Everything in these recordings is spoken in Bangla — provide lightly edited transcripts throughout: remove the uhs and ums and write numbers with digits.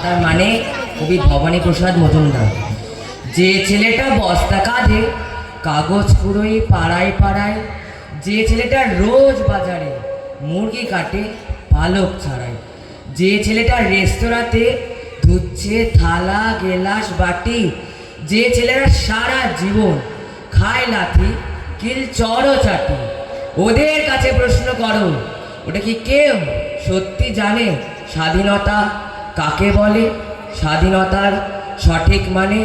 তার মানে কবি ভবানী প্রসাদ মজুমদার। যে ছেলেটা বস্তা কাঁধে কাগজ কুড়োই পাড়ায় পাড়ায়, যে ছেলেটা রোজ বাজারে মুরগি কাটে পালক ছাড়ায়, যে ছেলেটা রেস্তোরাঁতে ধুচ্ছে থালা গেলাস বাটি, যে ছেলেরা সারা জীবন খায় লাথি কিল চড়ো চাটি, ওদের কাছে প্রশ্ন করো ওটা কি কেউ সত্যি জানে স্বাধীনতা কাকে বলে? স্বাধীনতার সঠিক মানে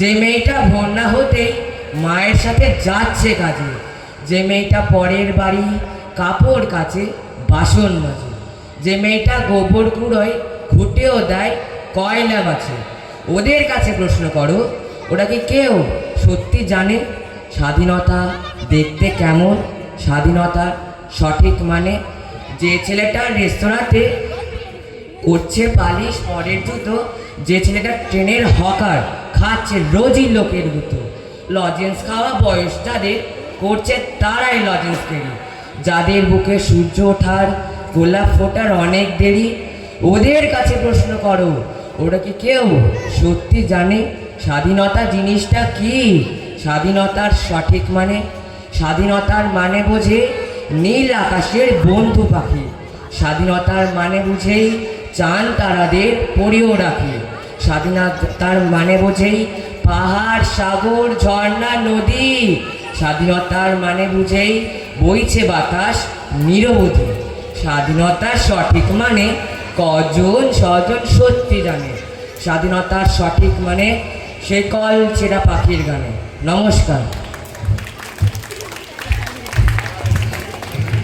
যে মেয়েটা ভোর না হতেই মায়ের সাথে যাচ্ছে কাজে, যে মেয়েটা পরের বাড়ি কাপড় কাচে বাসন মাজে, যে মেয়েটা গোবর কুড়োয় ঘুটেও দেয় কয়লা বাছে, ওদের কাছে প্রশ্ন করো ওটা কি কেউ সত্যি জানে স্বাধীনতা দেখতে কেমন? স্বাধীনতার সঠিক মানে যে ছেলেটা রেস্তোরাঁতে করছে পালিশ পরের জুতো, যে ছেলেটা ট্রেনের হকার খাচ্ছে রোজই লোকের গুতো, লজেন্স খাওয়া বয়স যাদের করছে তারাই লজেন্স কেরি, যাদের বুকে সূর্য ওঠার গোলাপ ফোটার অনেক দেরি, ওদের কাছে প্রশ্ন করো ওরা কি কেউ সত্যি জানে স্বাধীনতা জিনিসটা কি? স্বাধীনতার সঠিক মানে স্বাধীনতার মানে বোঝে নীল আকাশের বন্ধু পাখি, স্বাধীনতার মানে বুঝেই চাঁদ তারাদের পরেও রাখি, স্বাধীনতার মানে বোঝেই পাহাড় সাগর ঝর্ণা নদী, স্বাধীনতার মানে বুঝেই বইছে বাতাস নিরবধি। স্বাধীনতার সঠিক মানে কজন স্বজন সত্যি জানে? স্বাধীনতার সঠিক মানে সে কল ছেঁড়া পাখির গানে। নমস্কার।